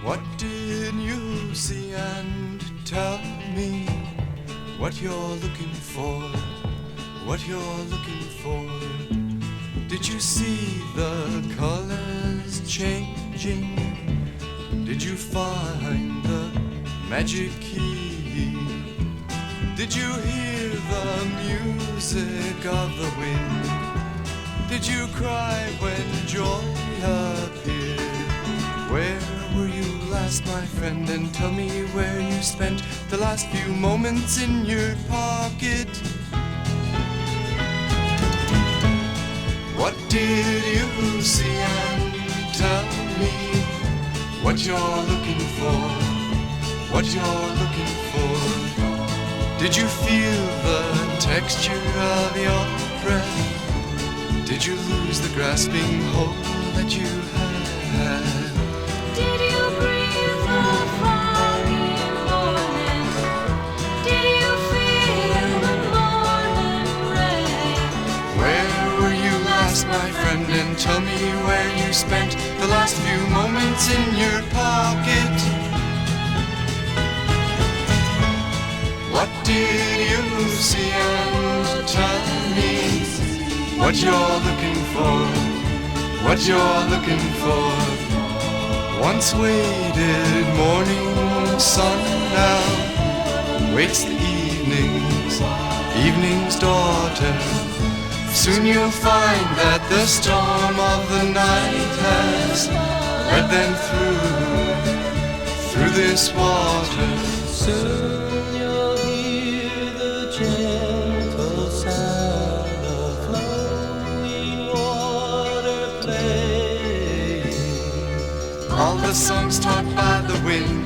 What did you see, and tell me what you're looking for, what you're looking for. Did you see the colors changing? Did you find the magic key? Did you hear the music of the wind? Did you cry when joy appeared? Where were you last, my friend? And tell me where you spent the last few moments in your pocket. What did you see, and tell me what you're looking for, what you're looking for. Did you feel the texture of your breath? Did you lose the grasping hold that you had? Did you breathe the foggy morning? Did you feel the morning rain? Where were you last, my friend? And tell me where you spent the last few moments in your pocket. What did you see, and tell me what you're looking for, what you're looking for. Once waited morning sun, now waits the evening's daughter. Soon you'll find that the storm of the night has led them through this water. Soon you'll hear the gentle sound of flowing water playing. All the songs taught by the wind,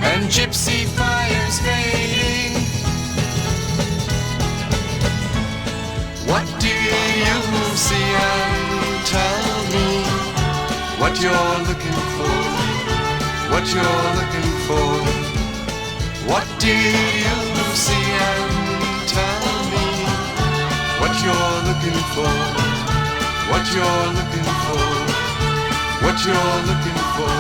and gypsy fires fading. What do you see, and tell me what you're looking for, what you're looking for. What do you see, and tell me what you're looking for, what you're looking for, what you're looking for.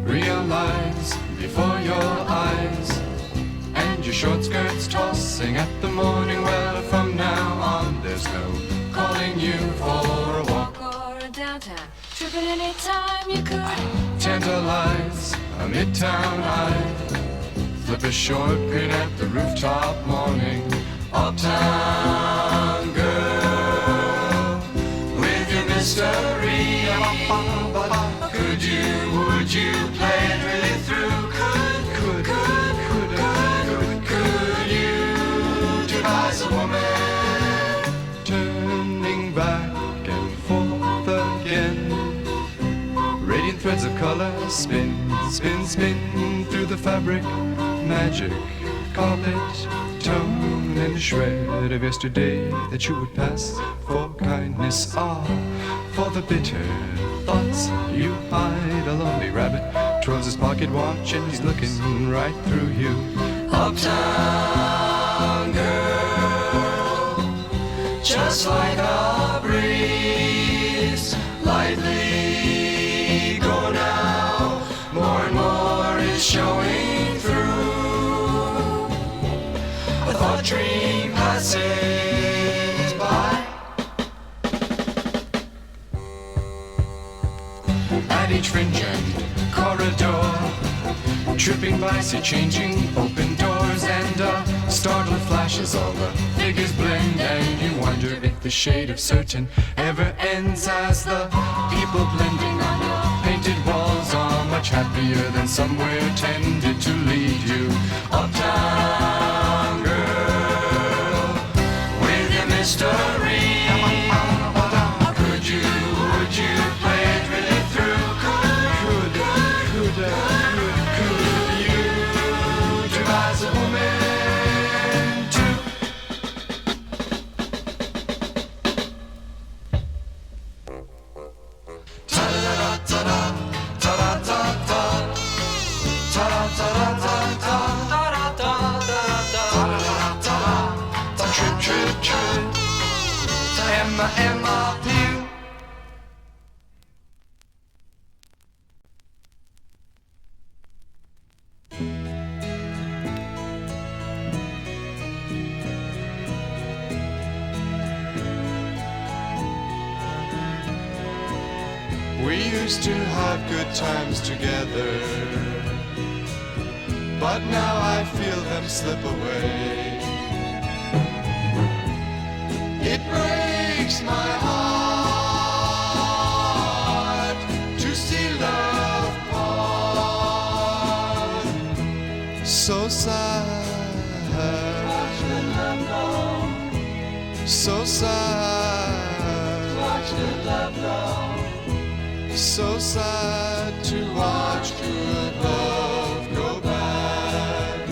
Realize before your eyes, and your short skirts tossing at the morning weather. From now on there's no calling you for a walk or a downtown, tripping anytime you could. Tantalize a midtown eye, flip a short grin at the rooftop morning. Uptown girl, with your mystery. Could you, would you play it really through? Could you devise a woman turning back and forth again? Radiant threads of color spin, spin, spin through the fabric. Magic carpet, tone and a shred of yesterday that you would pass for kindness. Ah, for the bitter thoughts you hide. A lonely rabbit twirls his pocket watch and he's looking right through you. Uptown girl, just like a breeze, lightly go now. More and more is showing through. A thought dream passes by. At each fringe and corridor, tripping by, see changing open doors, and startled flashes, all the figures blend, and you wonder if the shade of certain ever ends as the people people blending on your painted walls are much happier than somewhere tended to lead you. Uptown girl, with your mystery. Could you, would you play it really through? Could you devise a woman too? Ta-da-da-da-da-da, ta-da-da-da, ta-da-da-da-da, ta-da-da-da-da, trip, trip, trip, Emma, Emma, Pew. We used to have good times together, but now I feel them slip away. It breaks my heart to see love part. So sad, so sad, so sad to watch good love go bad.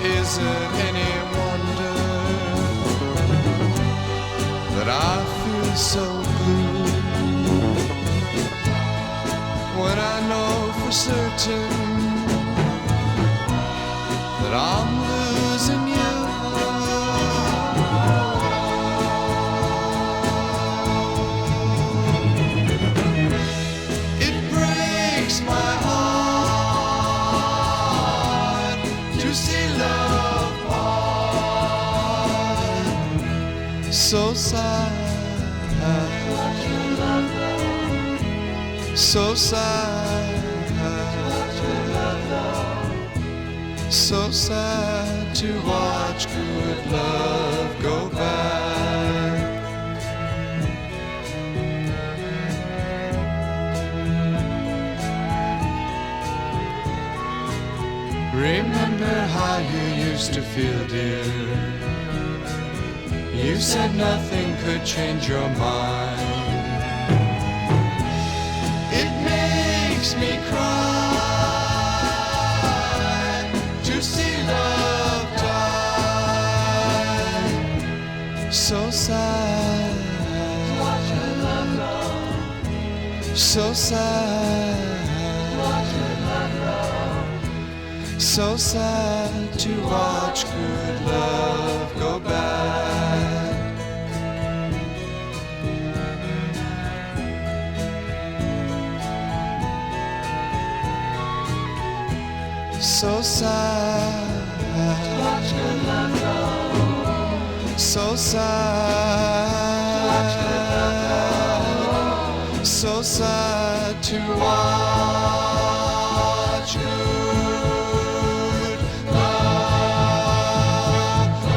Is it any wonder that I feel so blue when I know for certain that I'm losing you? It breaks my heart to see love part. So sad, so sad, so sad to watch good love go bad. Remember how you used to feel, dear? You said nothing could change your mind. It makes me cry to see love die. So sad, so sad, so sad to watch good love go bad. So sad, so sad, so sad to watch good love go.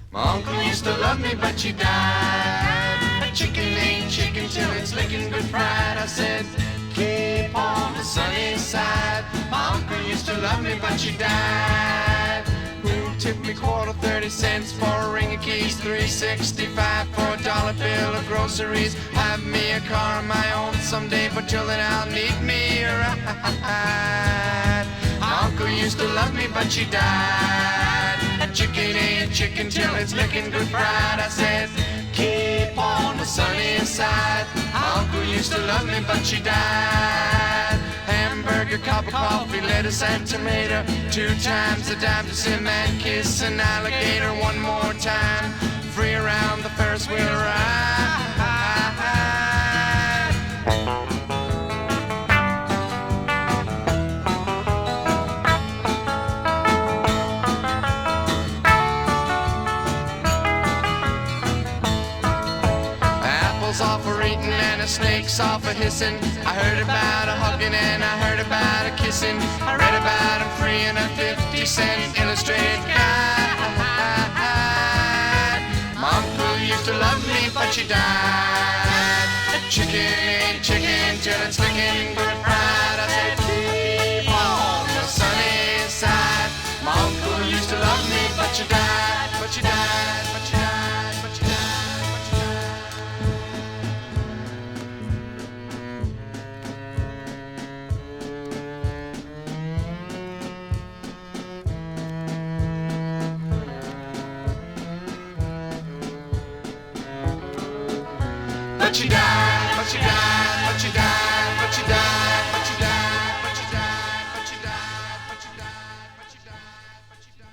My uncle used to love me, but she died. A chicken ain't chicken till it's licking good fried. I said, keep on the sunny side. My uncle used to love me, but she died. Who tipped me quarter 30 cents for a ring of keys, $3.65 for a dollar bill of groceries. Have me a car of my own someday, but till then I'll need me a ride. My uncle used to love me, but she died. A chicken ain't chicken till it's licking good fried. I said, keep on the sunny side. side. My uncle used to love me, but she died. Hamburger, cup of coffee, lettuce and tomato. 2 times a dime to sit and kiss an alligator. One more time, free around the Ferris wheel ride. Off for eating and a snake's off for hissing. I heard about a hugging and I heard about a kissing. I read about him free in a 50-cent illustrated guide. My uncle used to love me, but she died. Chicken ain't chicken till it's licking good fried. I said keep on the sunny side. My uncle used to love me, but she died, but she died, but she died, but she died. But she died, but she died, but she died, but she died, but she died, but she died, but she died, but she died, but she died, but she died.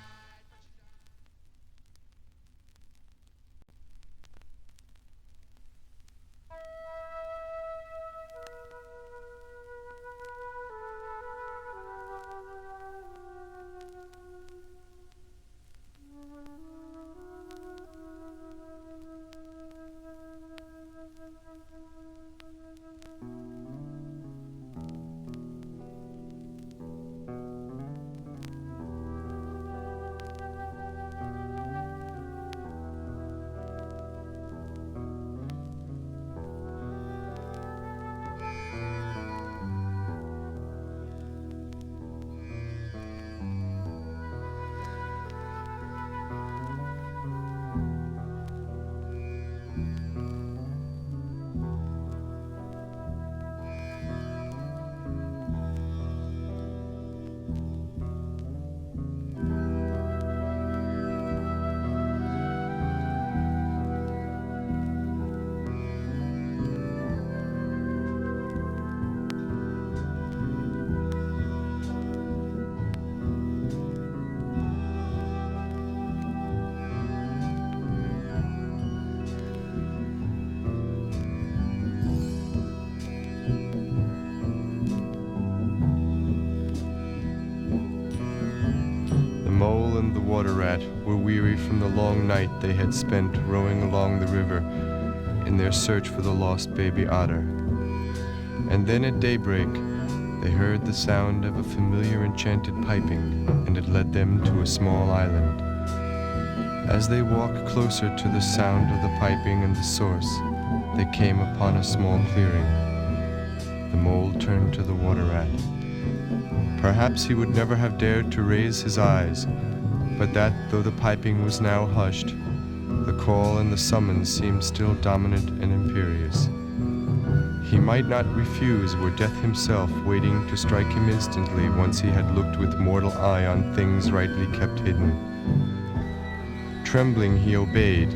Water rat were weary from the long night they had spent rowing along the river in their search for the lost baby otter. And then at daybreak they heard the sound of a familiar enchanted piping, and it led them to a small island. As they walked closer to the sound of the piping and the source, they came upon a small clearing. The mole turned to the water rat. Perhaps he would never have dared to raise his eyes, but that, though the piping was now hushed, the call and the summons seemed still dominant and imperious. He might not refuse were death himself waiting to strike him instantly once he had looked with mortal eye on things rightly kept hidden. Trembling he obeyed,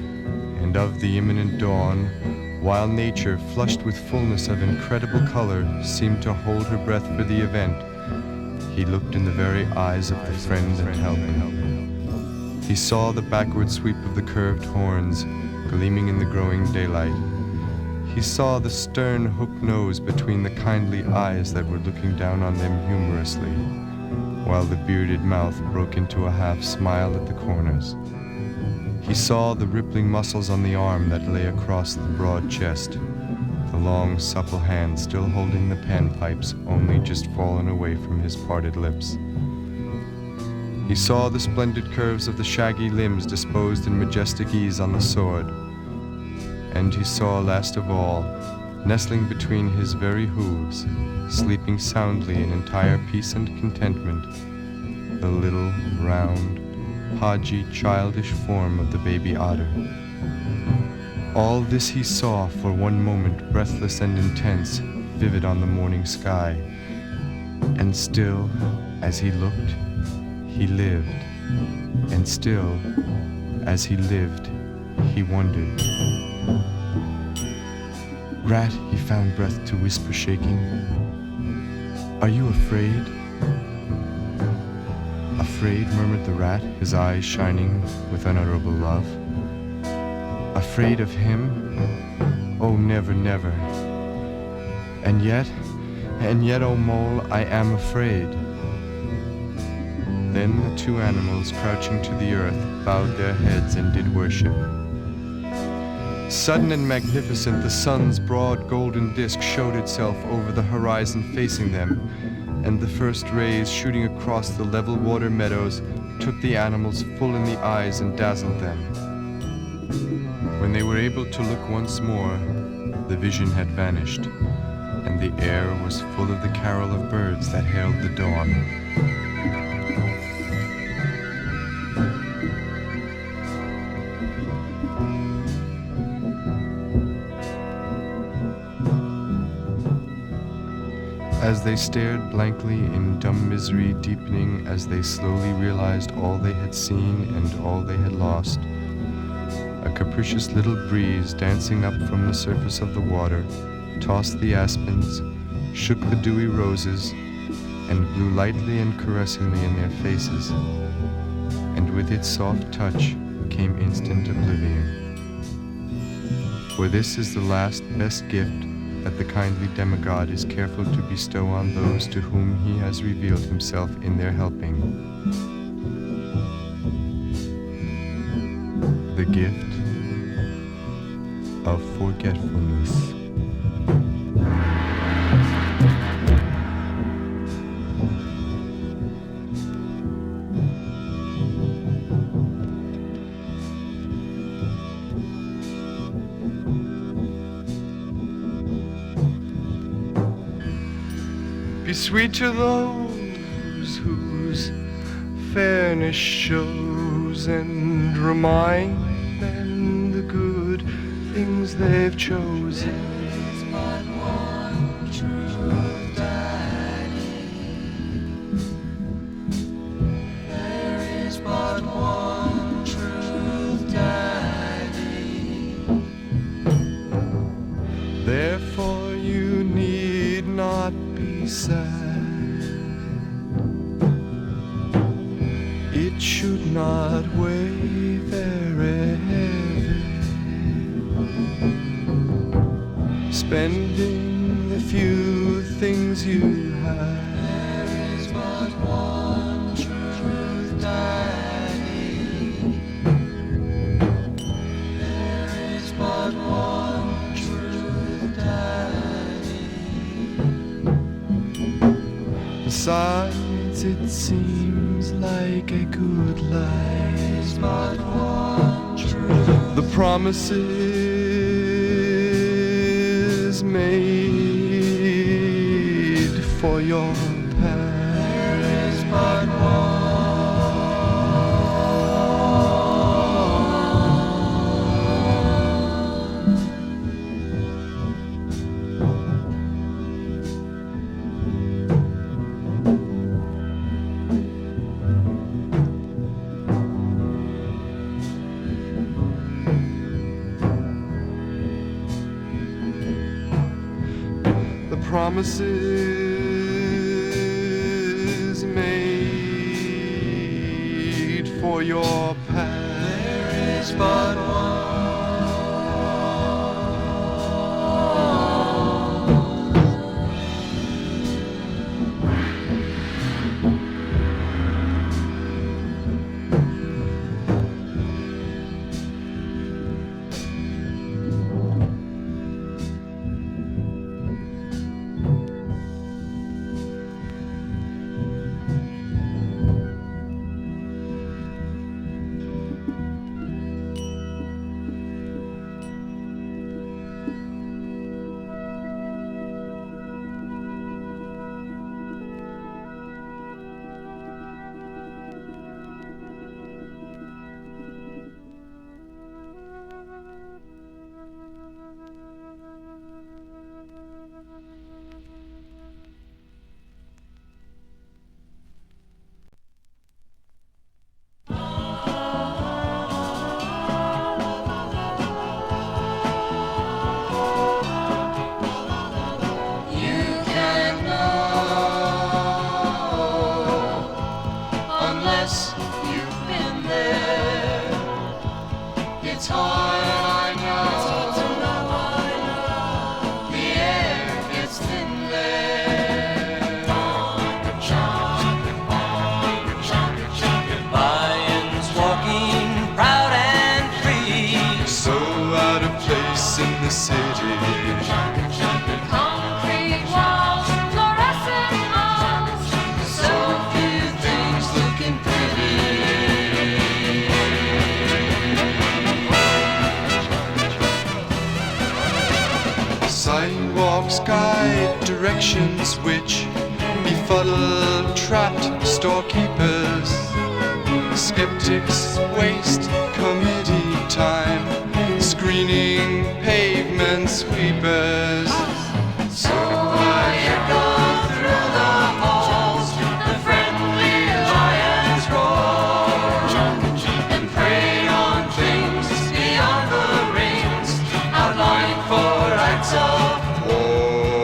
and of the imminent dawn, while nature, flushed with fullness of incredible color, seemed to hold her breath for the event, he looked in the very eyes of the friend and helper. He saw the backward sweep of the curved horns, gleaming in the growing daylight. He saw the stern hooked nose between the kindly eyes that were looking down on them humorously, while the bearded mouth broke into a half smile at the corners. He saw the rippling muscles on the arm that lay across the broad chest, the long, supple hand still holding the panpipes only just fallen away from his parted lips. He saw the splendid curves of the shaggy limbs disposed in majestic ease on the sword. And he saw, last of all, nestling between his very hooves, sleeping soundly in entire peace and contentment, the little, round, podgy, childish form of the baby otter. All this he saw for one moment, breathless and intense, vivid on the morning sky. And still, as he looked, he lived, and still, as he lived, he wondered. Rat, he found breath to whisper, shaking, "Are you afraid?" "Afraid," murmured the rat, his eyes shining with unutterable love. "Afraid of him? Oh, never, never. And yet, oh mole, I am afraid." Then the two animals, crouching to the earth, bowed their heads and did worship. Sudden and magnificent, the sun's broad golden disk showed itself over the horizon facing them, and the first rays shooting across the level water meadows took the animals full in the eyes and dazzled them. When they were able to look once more, the vision had vanished, and the air was full of the carol of birds that herald the dawn. As they stared blankly in dumb misery, deepening as they slowly realized all they had seen and all they had lost, a capricious little breeze dancing up from the surface of the water tossed the aspens, shook the dewy roses, and blew lightly and caressingly in their faces, and with its soft touch came instant oblivion. For this is the last best gift that the kindly demigod is careful to bestow on those to whom he has revealed himself in their helping. The gift of forgetfulness. Be sweet to those whose fairness shows, and remind them the good things they've chosen. There is but one truth, Daddy. There is but one truth, Daddy. Therefore you need not be sad. It should not weigh very heavy. Spending the few things you have. There is but one truth, Daddy. There is but one truth, Daddy. Besides, it seems like a good life. There is but one truth. The promises made for your past. There is but one. Promises made for your past. There is but one. Sidewalks guide directions which befuddle trapped storekeepers. Skeptics waste committee time screening pavement sweepers. So I echo through the halls, the friendly lions roar, and prey on things beyond the rings, outlined for acts of war.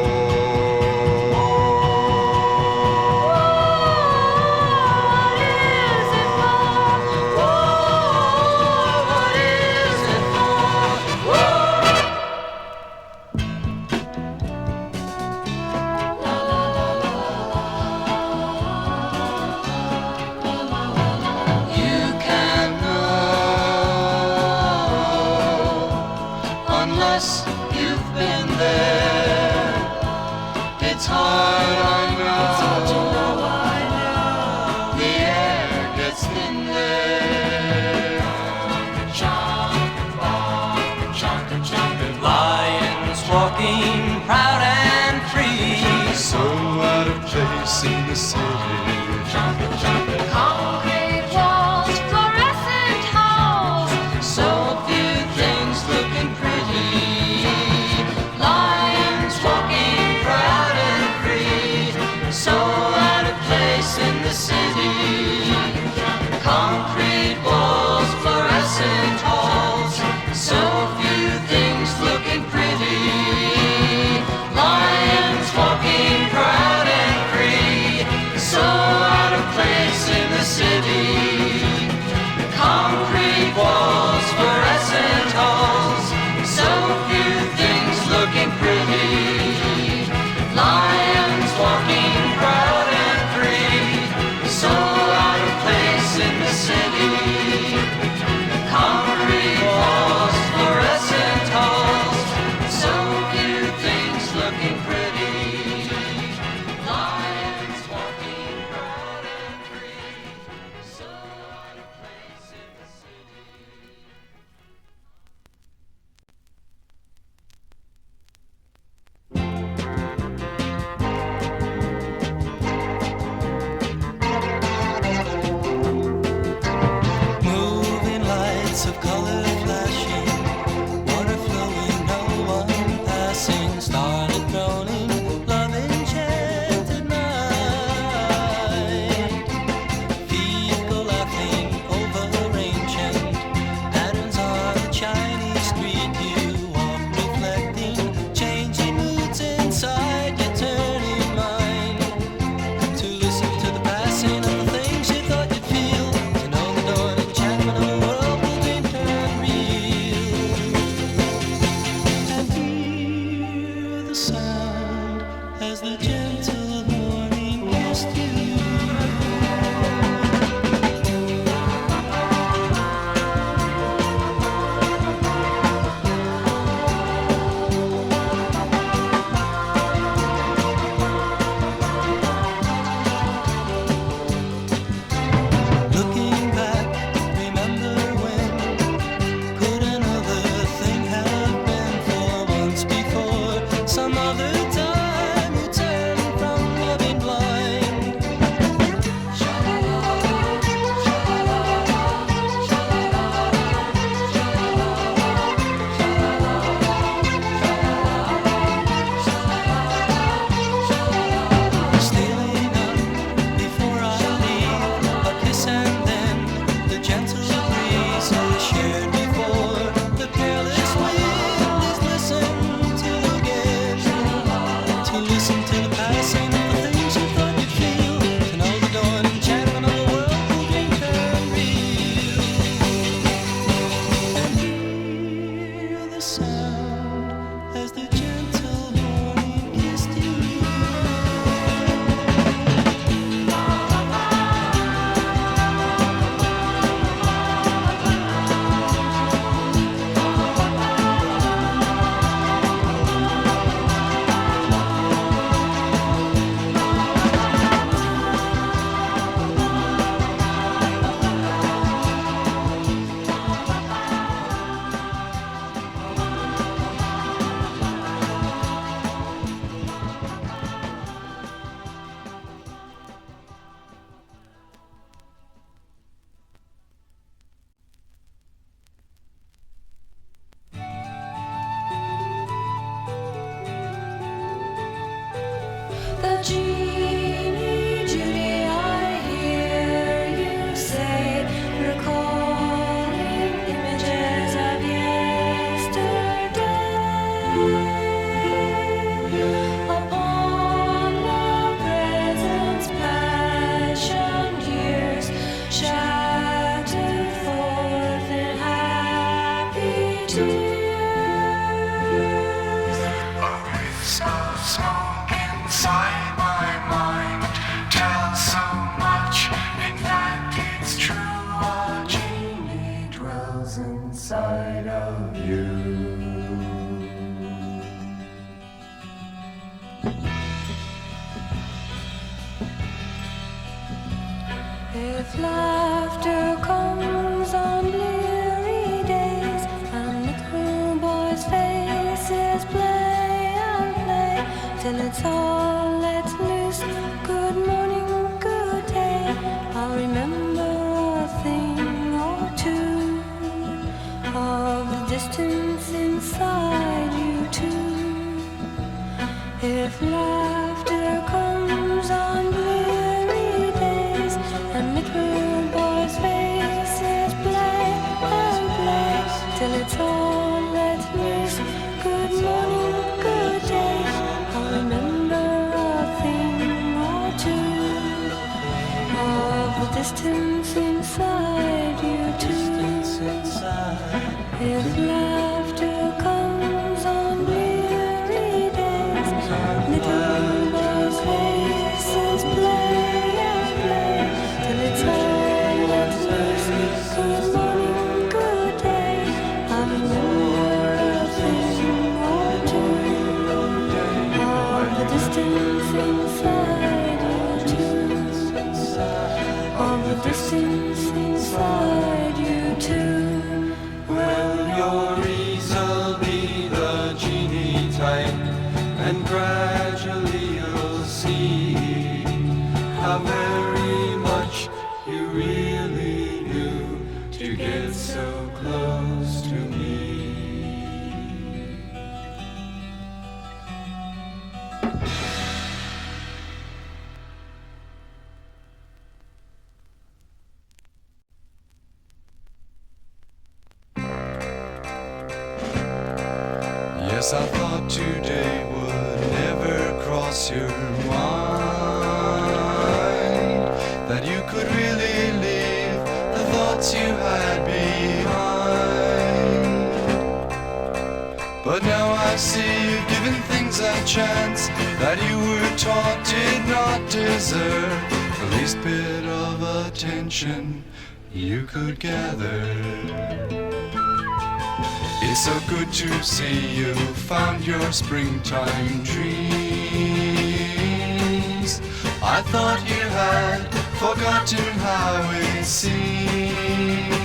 It's hard, I know. The air gets thin there. Lions walking proud and free, So out of place in the city. Concrete walls, fluorescent halls. so few things looking pretty. Lions walking proud and free, so out of place in the city. Concrete walls, fluorescent halls, so few things looking pretty. Lions walking proud and free, so out of place in the city. Concrete walls, fluorescent halls, so few things looking pretty. Lions walking proud and free, so out of place in the city. Concrete walls, fluorescent halls, so few things looking pretty. Lions walking proud and free, so out of place in the city. Moving lights of color flashing, water flowing, no one passing, starlit droning, love enchanted night. Feet go laughing over ancient patterns on the Chinese street. You walk reflecting, changing moods inside your turning mind. To listen to the passing of the things you thought you'd feel, to know the dawn enchantment of a world will be turned real. And hear the sound as the gentle morning kissed you. Looking back, remember when could another thing have been? For once before, some other So smoke inside my mind tells so much. In fact, it's true. A genie dwells inside of you. If laughter comes on bleary days and little boys' faces play and play till it's all let loose, good morning, good day, I'll remember a thing or two of the distance inside you too. If laughter comes on bleary days and little boys' faces play and play till it's all let loose, good morning, good day, I'll remember a thing or two of the distance inside you too. If laughter comes on bleary days, little boys' faces play and play till it's all let loose. Good morning, good day, I'll remember a thing or two of the distance inside you too. Of the distance inside you too. Well, your ease'll be the genie type, and gradually you'll see how very much you really knew to get so close to me. Yes, I thought today would never cross your mind, that you could really leave the thoughts you had behind. But now I see you've given things a chance that you were taught did not deserve the least bit of attention you could gather. It's so good to see you found your springtime dreams. I thought you had forgotten how it seemed.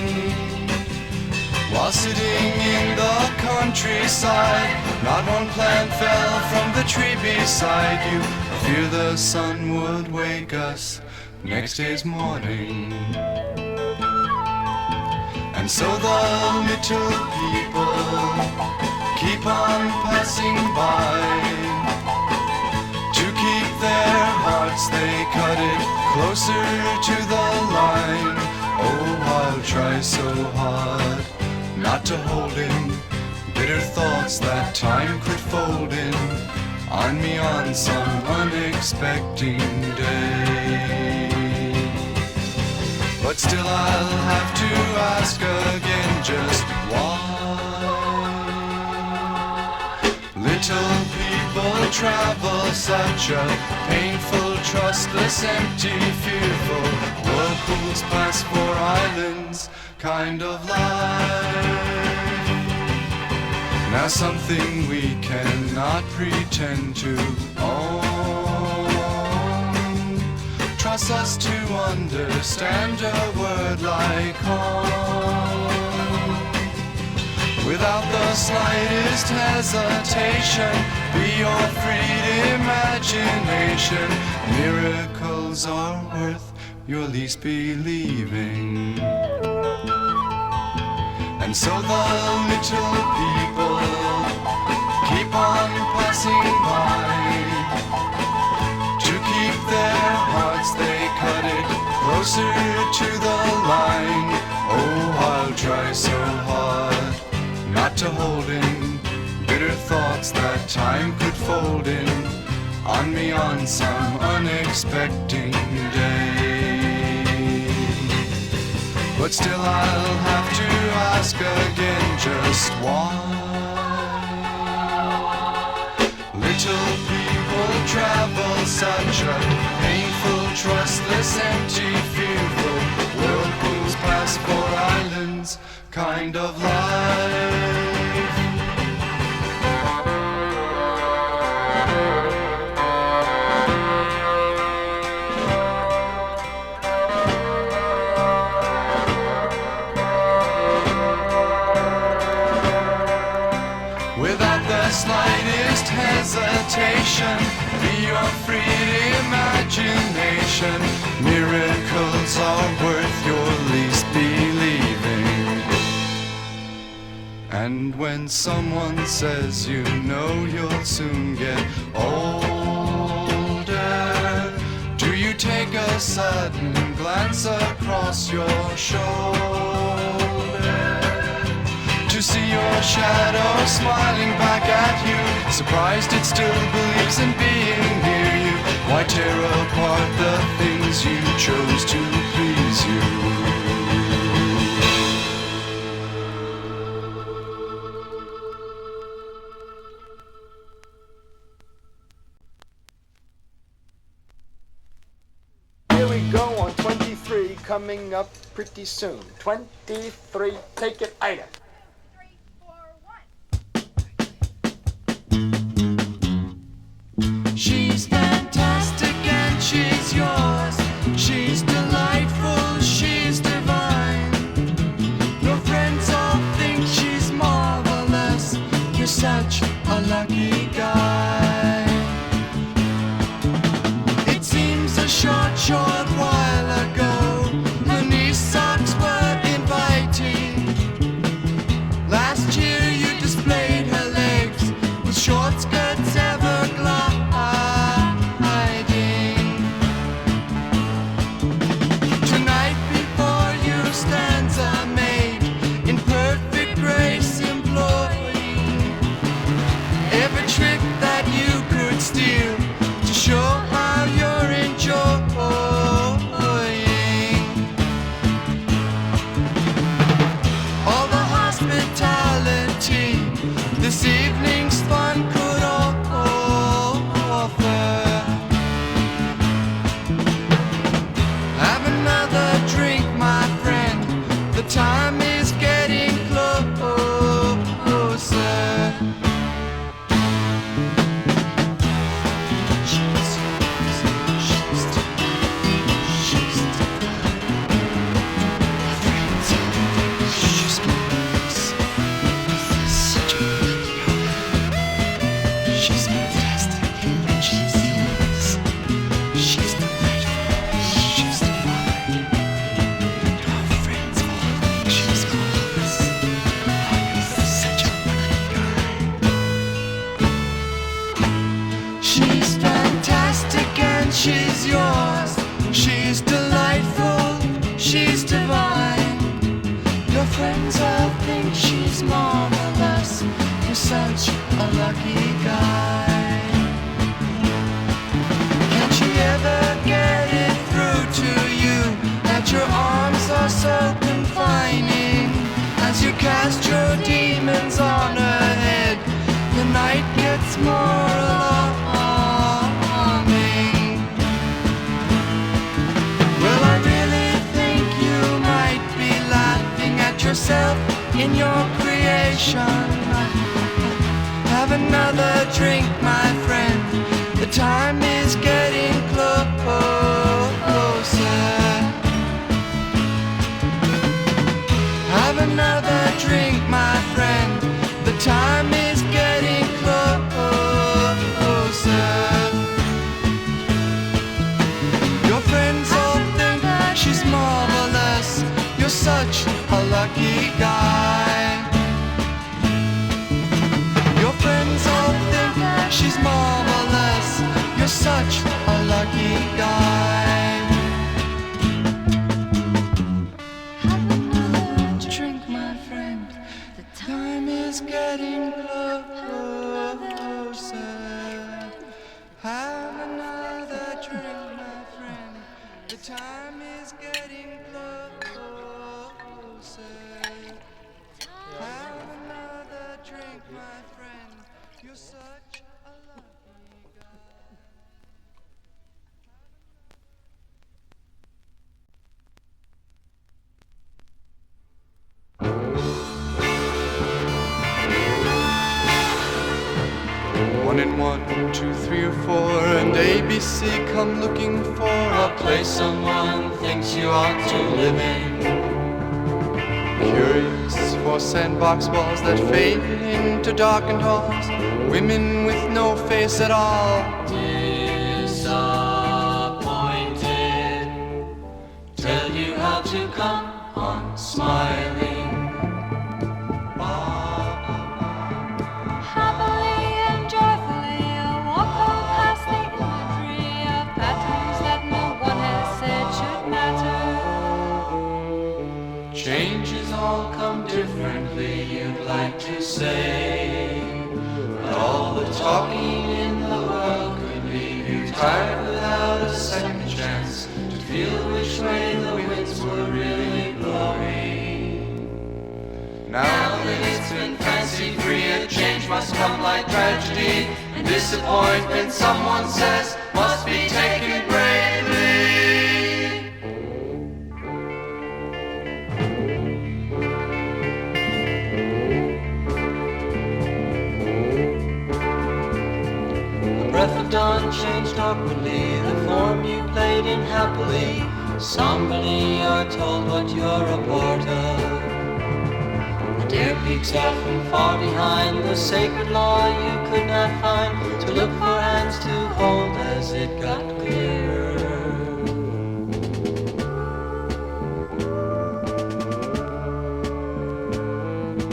While sitting in the countryside, not one plant fell from the tree beside you. I fear the sun would wake us next day's morning. And so the little people keep on passing by. To keep their hearts they cut it closer to the line. Oh, I'll try so hard not to hold in bitter thoughts that time could fold in on me on some unexpected day. But still I'll have to ask again just why little people travel such a painful, trustless, empty, fearful whirlpools pass for islands kind of life. Now something we cannot pretend to own. Trust us to understand a word like home. Without the slightest hesitation, be your freed imagination. Miracles are worth your least believing. And so the little people keep on passing by. To keep their hearts they cut it closer to the line. Oh, I'll try so hard not to hold in bitter thoughts that time could fold in on me on some unexpected day. But still I'll have to ask again just why Little people travel such a painful, trustless, empty, fearful whirlpools pass for islands kind of life. Without the slightest hesitation, be your free imagination. Miracles are worth your least believing. And when someone says you know you'll soon get older, do you take a sudden glance across your shoulder to see your shadow smiling back at you, surprised it still believes in being near you? Why tear apart the things you chose to please you? Here we go on 23, coming up pretty soon. 23, take it, Ida. She's fantastic and she's yours. She's delightful, she's divine. Your friends all think she's marvelous. You're such a lucky guy. It seems a short while ago, her knee socks were inviting. Last year you displayed her legs with short skirts ever gliding. Tonight before you stands a maid in perfect grace, employing every trick that you could steal to show how you're enjoying all the hospitality this evening's fun could offer. Have another drink, my friend, the time is getting closer. She's fantastic and she's yours. She's delightful, she's divine. Your friends all think she's marvelous. Oh, you're such a lucky guy. She's fantastic and she's yours. She's delightful, she's divine. Your friends all think she's marvelous. You're such a lucky guy. Can't she ever get it through to you that your arms are so confining? As you cast your demons on her head, the night gets more alarming. Well, I really think you might be laughing at yourself in your creation. Have another drink, my friend, the time is getting closer. Have another drink, my friend, the time is getting closer. Your friends all think she's marvelous. You're such a lucky guy. Your friends all think she's marvelous. You're such a lucky guy. Have another drink, my friend. The time is getting closer. Have another drink, my friend. The time is getting closer. Have another drink, my friend. You're such a lucky 1, 2, 3 or 4, and ABC come looking for a place someone thinks you ought to live in. Curious for sandbox walls that fade into darkened halls, women with no face at all. Disappointed, tell you how to come on smiling. Happily and joyfully, I walk on past the imagery of patterns that no one has said should matter. Changes all come differently, you'd like to say, but all the talking in the world could leave you tired without a second chance to feel which way the winds were really blowing. Now that it's been fancy-free, a change must come like tragedy, and disappointment, someone says, must be taken bravely. The breath of dawn changed awkwardly, the form you played in happily. Somebody you're told what you're a part of. Deer peeks out from far behind the sacred law you could not find, to look for hands to hold as it got clearer.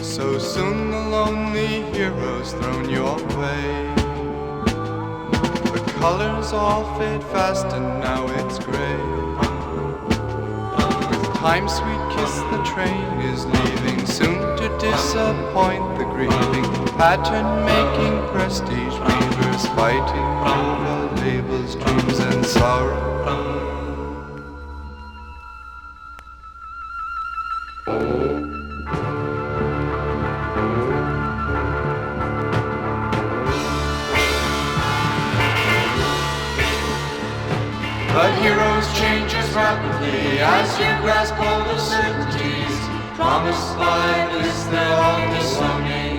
So soon the lonely hero's thrown your way. The colors all fade fast and now it's gray. With time's sweet kiss the train is leaving, soon to disappoint the grieving. Pattern-making prestige weavers fighting over labels, dreams and sorrow. But heroes change as rapidly as you grasp hold of certainties promised by this they're all disowning.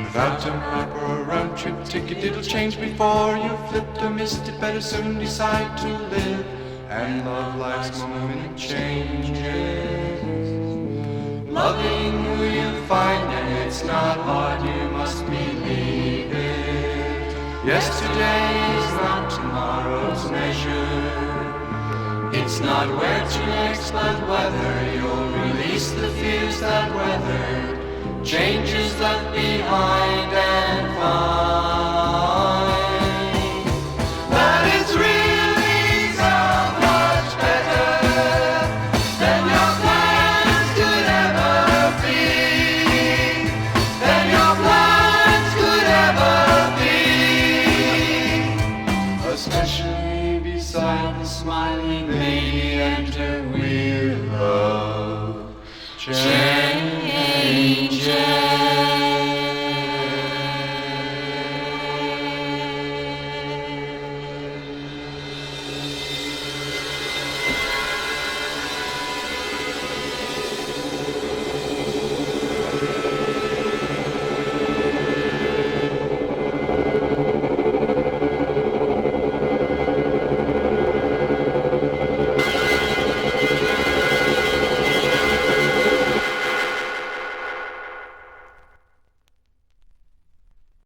Without a map or a round trip ticket, it'll change before you flipped or missed it. Better soon decide to live and love life's moment changes. Loving who you find, and it's not hard, you must believe it. Yesterday is not tomorrow's measure. It's not where to next, but whether you'll release the fears that weather changes left behind and find.